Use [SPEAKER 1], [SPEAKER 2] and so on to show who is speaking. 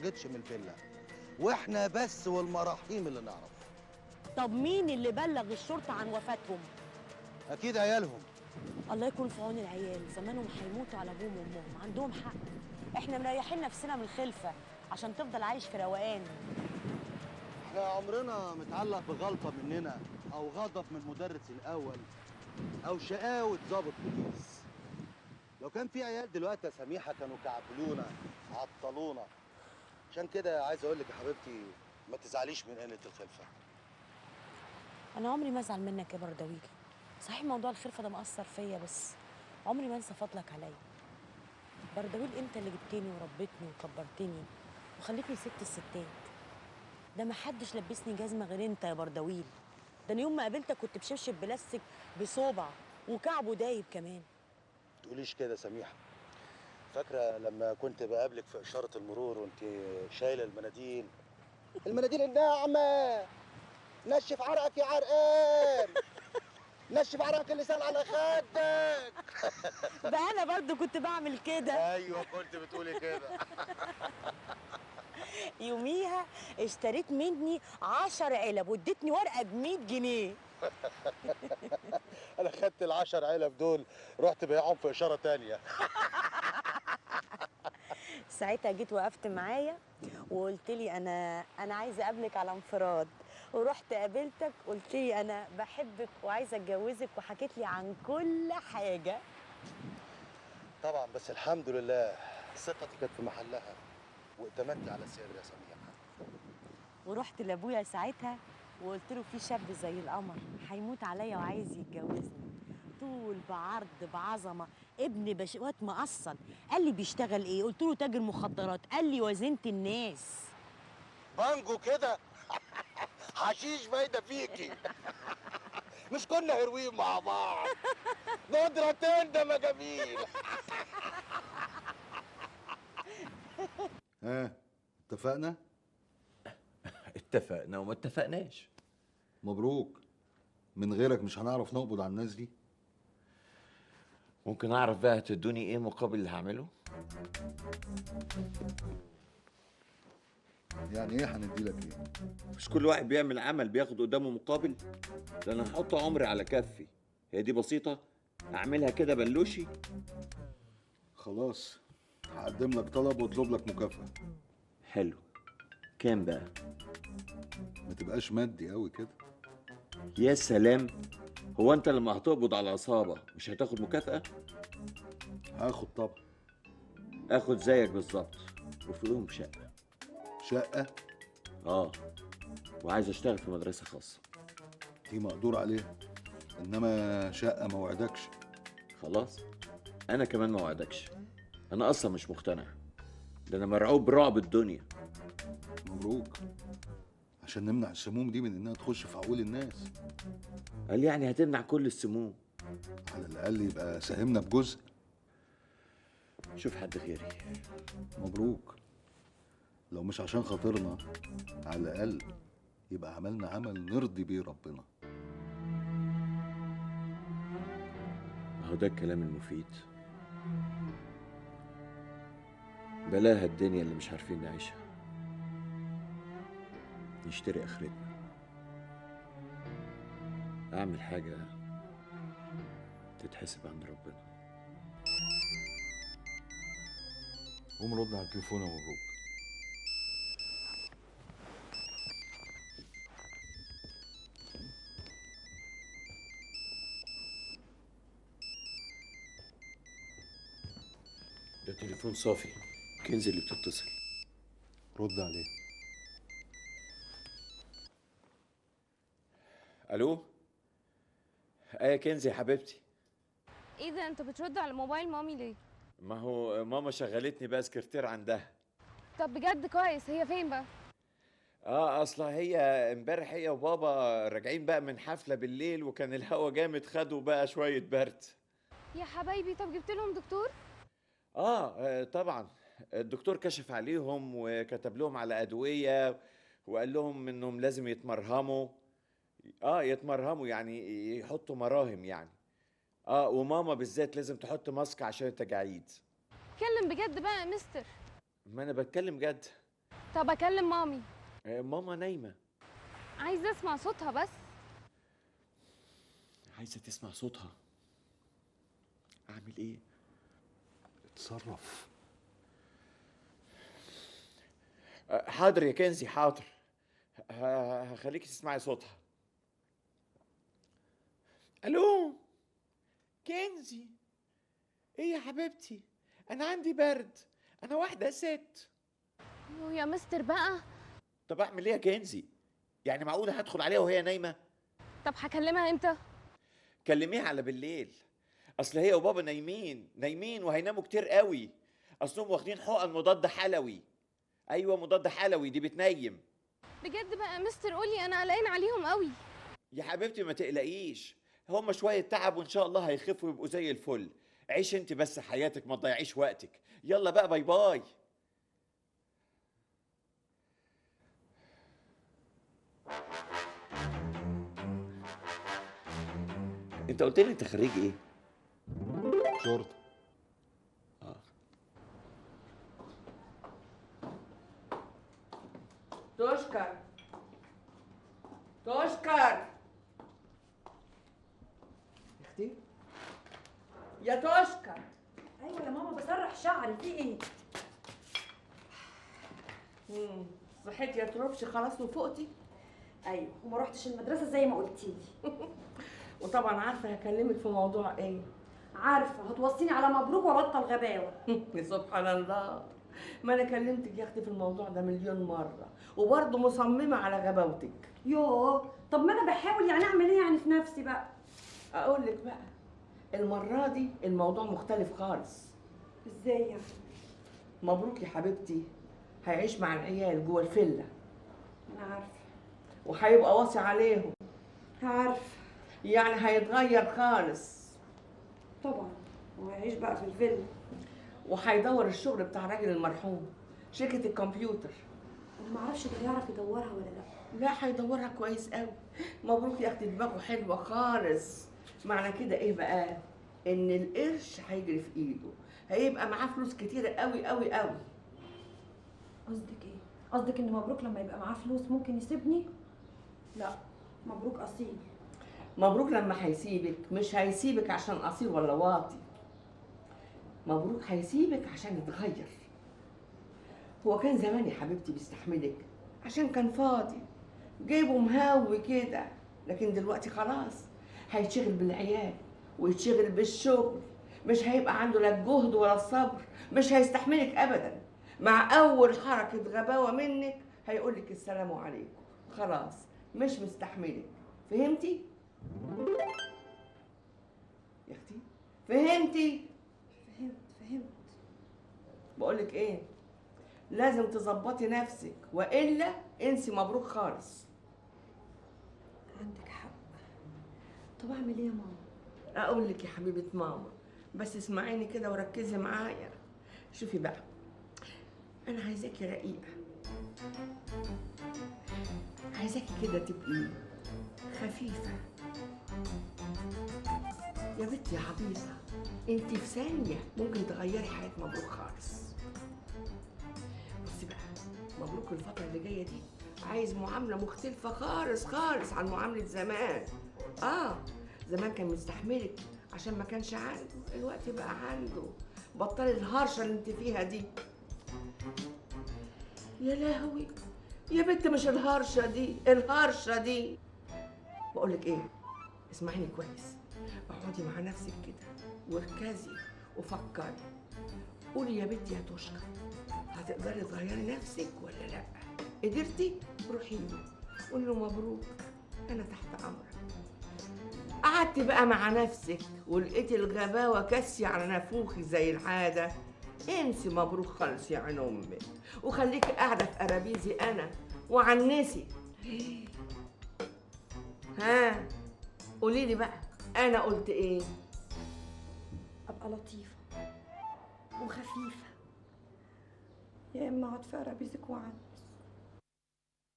[SPEAKER 1] جتش من الفيلا، واحنا بس والمراحيم اللي نعرف.
[SPEAKER 2] طب مين اللي بلغ الشرطه عن وفاتهم؟
[SPEAKER 1] اكيد عيالهم.
[SPEAKER 2] الله يكون في عون العيال، زمانهم هيموتوا على ابوهم وامهم، عندهم حق. احنا مريحين نفسنا من الخلفه عشان تفضل عايش في روقان.
[SPEAKER 1] احنا عمرنا متعلق بغلطه مننا او غضب من المدرس الاول او شقاوه ضابط بوليس. لو كان في عيال دلوقتي يا سميحه كانوا كعبلونا عطلونا. عشان كده عايز اقول لك يا حبيبتي ما تزعليش من قله الخلفه.
[SPEAKER 2] انا عمري ما ازعل منك يا بردويلي. صحيح موضوع الخلفه ده مأثر فيا، بس عمري ما انسى فضلك عليا. بردويل انت اللي جبتني وربيتني وكبرتني وخليتني ست الستات. ده ما حدش لبسني جزمه غير انت يا بردويل. ده انا يوم ما قابلتك كنت بشبشب بلاستيك بصوبع وكعبه دايب كمان.
[SPEAKER 1] تقوليش كده سميحه. فاكره لما كنت بقابلك في اشاره المرور وانت شايله المناديل الناعمه. نشف عرقك يا عرقان، نشف عرقك اللي سال على خدك.
[SPEAKER 2] بقى انا برضو كنت بعمل كده.
[SPEAKER 1] ايوه كنت بتقولي كده.
[SPEAKER 2] يوميها اشتريت مني 10 علب واديتني ورقه ب100 جنيه.
[SPEAKER 1] انا خدت ال10 علب دول رحت بيعهم في اشاره تانية.
[SPEAKER 2] ساعتها جيت وقفت معايا وقلت لي انا عايزه اقابلك على انفراد، ورحت قابلتك قلت لي انا بحبك وعايزه اتجوزك وحكيت لي عن كل حاجه.
[SPEAKER 1] طبعا بس الحمد لله ثقتي كانت في محلها واتمنت على سير يا سميحه.
[SPEAKER 2] ورحت لابويا ساعتها وقلت له في شاب زي القمر هيموت عليا وعايز يتجوزني، طول بعرض بعظمه، ابن بشوات مقصل. قال لي بيشتغل ايه؟ قلت له تاجر مخدرات. قال لي وزنة الناس.
[SPEAKER 1] بانجو كده. حشيش فايده فيكي. مش كنا هيروين مع بعض؟ ندرتين ده جميل. ها اتفقنا؟
[SPEAKER 3] اتفقنا وما اتفقناش.
[SPEAKER 1] مبروك. من غيرك مش هنعرف نقبض على الناس دي.
[SPEAKER 3] ممكن اعرف بقى هتدوني ايه مقابل اللي هعمله؟
[SPEAKER 1] يعني ايه هندي لك ايه؟
[SPEAKER 3] مش كل واحد بيعمل عمل بياخد قدامه مقابل؟ ده انا هحط عمري على كفي. هي دي بسيطة؟ اعملها كده بلوشي؟
[SPEAKER 1] خلاص هقدم لك طلب واطلب لك مكافأة.
[SPEAKER 3] حلو. كام بقى؟
[SPEAKER 1] ما تبقاش مادي قوي كده.
[SPEAKER 3] يا سلام. هو انت لما هتقبض على عصابة مش هتاخد مكافأة؟
[SPEAKER 1] هاخد طبعا.
[SPEAKER 3] اخد زيك بالظبط وفيهم شقة.
[SPEAKER 1] شقة؟
[SPEAKER 3] اه. وعايز اشتغل في مدرسة خاصة.
[SPEAKER 1] دي مقدور عليها، انما شقة ما وعدكش.
[SPEAKER 3] خلاص. انا كمان ما وعدكش. انا اصلا مش مقتنع. ده انا مرعوب رعب الدنيا.
[SPEAKER 1] مبروك. عشان نمنع السموم دي من انها تخش في عقول الناس.
[SPEAKER 3] قال يعني هتمنع كل السموم؟
[SPEAKER 1] على الاقل يبقى ساهمنا بجزء.
[SPEAKER 3] شوف حد غيري.
[SPEAKER 1] مبروك. لو مش عشان خاطرنا على الاقل يبقى عملنا عمل نرضي بيه ربنا.
[SPEAKER 3] اهو ده الكلام المفيد. بلاها الدنيا اللي مش عارفين نعيشها. نشتري اخرتنا. اعمل حاجة تتحسب عند ربنا.
[SPEAKER 1] قوم رد على التليفون يا مبروك.
[SPEAKER 3] ده تليفون صافي. كنزي اللي بتتصل.
[SPEAKER 1] رد عليه.
[SPEAKER 3] الو. ايه كنزي يا حبيبتي.
[SPEAKER 4] ايه ده، انت بترد على موبايل مامي ليه؟
[SPEAKER 3] ما هو ماما شغلتني بقى سكرتير عندها.
[SPEAKER 4] طب بجد كويس، هي فين بقى؟
[SPEAKER 3] اصلا هي امبارح هي وبابا راجعين بقى من حفلة بالليل وكان الهوا جامد خدوا بقى شوية برد.
[SPEAKER 4] يا حبايبي، طب جبت لهم دكتور؟
[SPEAKER 3] طبعا. الدكتور كشف عليهم وكتب لهم على أدوية وقال لهم انهم لازم يتمرهموا. يتمرهموا يعني يحطوا مراهم يعني. وماما بالذات لازم تحط ماسك عشان التجاعيد.
[SPEAKER 4] اتكلم بجد بقى يا مستر.
[SPEAKER 3] ما انا بتكلم جد.
[SPEAKER 4] طب اكلم مامي.
[SPEAKER 3] ماما نايمه.
[SPEAKER 4] عايزه اسمع صوتها بس.
[SPEAKER 3] عايزه تسمع صوتها؟ اعمل ايه؟
[SPEAKER 1] اتصرف.
[SPEAKER 3] حاضر يا كنزي، حاضر. هخليكي تسمعي صوتها. الو كنزي، ايه يا حبيبتي؟ انا عندي برد، انا واحده ست.
[SPEAKER 4] يا مستر بقى.
[SPEAKER 3] طب اعمل ايه يا كنزي؟ يعني معقوله هدخل عليها وهي نايمه؟
[SPEAKER 4] طب هكلمها امتى؟
[SPEAKER 3] كلميها على بالليل. اصل هي وبابا نايمين وهيناموا كتير قوي. اصلهم واخدين حقن مضاد حلوي. ايوه مضاد حلوي، دي بتنيم.
[SPEAKER 4] بجد بقى يا مستر قولي، انا قلقان عليهم قوي.
[SPEAKER 3] يا حبيبتي ما تقلقيش، هما شويه تعب وان شاء الله هيخفوا ويبقوا زي الفل. عيش انت بس حياتك، ما تضيعيش وقتك. يلا بقى، باي باي. انت قلت لي انت خريج ايه؟
[SPEAKER 1] شرطه.
[SPEAKER 5] تشكر تشكر اختي يا تشكر.
[SPEAKER 6] ايوه يا ماما بسرح شعري، في ايه؟
[SPEAKER 5] صحيتي يا تروبشي خلاص وفقتي؟
[SPEAKER 6] ايوه، وما رحتش المدرسه زي ما قلتيلي.
[SPEAKER 5] وطبعا عارفه هكلمك في موضوع ايه.
[SPEAKER 6] عارفه هتوصيني على مبروك وبطل غباوه.
[SPEAKER 5] سبحان الله، ما انا كلمتك يا اختي في الموضوع ده مليون مره وبرضه مصممه على غباوتك.
[SPEAKER 6] يوه، طب ما انا بحاول، يعني اعمل ايه يعني في نفسي بقى؟
[SPEAKER 5] اقول لك بقى، المره دي الموضوع مختلف خالص.
[SPEAKER 6] ازاي يعني؟
[SPEAKER 5] مبروك يا حبيبتي، هيعيش مع العيال جوه الفيلا
[SPEAKER 6] انا عارفه.
[SPEAKER 5] وهيبقى واصي عليهم.
[SPEAKER 6] عارفه.
[SPEAKER 5] يعني هيتغير خالص.
[SPEAKER 6] طبعا، وهيعيش بقى في الفيلا.
[SPEAKER 5] وهيدور الشغل بتاع الراجل المرحوم، شركة الكمبيوتر.
[SPEAKER 6] انا ما اعرفش ده يعرف يدورها ولا لا.
[SPEAKER 5] لا هيدورها كويس قوي. مبروك يا اختي، دماغه حلوة خالص. معنى كده ايه بقى؟ ان القرش هيجري في ايده، هيبقى معاه فلوس كتيرة قوي قوي قوي.
[SPEAKER 6] قصدك ايه؟ قصدك ان مبروك لما يبقى معاه فلوس ممكن يسيبني؟
[SPEAKER 5] لا،
[SPEAKER 6] مبروك اصيل.
[SPEAKER 5] مبروك لما هيسيبك مش هيسيبك عشان اصيل ولا واطي. مبروك هيسيبك عشان يتغير. هو كان زمان يا حبيبتي بيستحملك عشان كان فاضي، جايبه مهوي كده، لكن دلوقتي خلاص هيتشغل بالعيال ويتشغل بالشغل، مش هيبقى عنده لا الجهد ولا الصبر، مش هيستحملك ابدا. مع اول حركه غباوه منك هيقولك السلام عليكم، خلاص مش مستحملك. فهمتي يا اختي؟ فهمتي؟
[SPEAKER 6] فهمت.
[SPEAKER 5] بقولك ايه، لازم تظبطي نفسك والا انسي مبروك خالص.
[SPEAKER 6] عندك حق. طب اعمل ايه يا ماما؟
[SPEAKER 5] اقول لك يا حبيبه ماما، بس اسمعيني كده وركزي معايا. شوفي بقى، انا عايزاكي رقيقه، عايزاكي كده تبقي خفيفه. يا بنتي يا عبيطه، انت في ثانيه ممكن تغيري حياه مبروك خالص. بصي بقى، مبروك الفتره اللي جايه دي عايز معامله مختلفه خالص خالص عن معامله زمان. زمان كان مستحملك عشان ما كانش عنده، دلوقتي بقى عنده. بطلي الهرشه اللي انت فيها دي. يا لهوي يا بنت، مش الهرشه دي، الهرشه دي. بقولك ايه، اسمعيني كويس، اقعدي مع نفسك كده واركزي وفكري. قولي يا بنتي يا توشكا، هتقدري تغيري نفسك ولا لا؟ قدرتي؟ روحي له قولي له مبروك، انا تحت امرك. قعدتي بقى مع نفسك ولقيتي الغباوه كاسيه على نافوخي زي العاده، انسي مبروك خالص يا عين امك، وخليكي قاعده في قرابيزي انا وعنسي. ها قولي لي بقى، انا قلت ايه؟
[SPEAKER 6] ابقى لطيفه وخفيفه، يا اما اقعد في قرابيزك وعن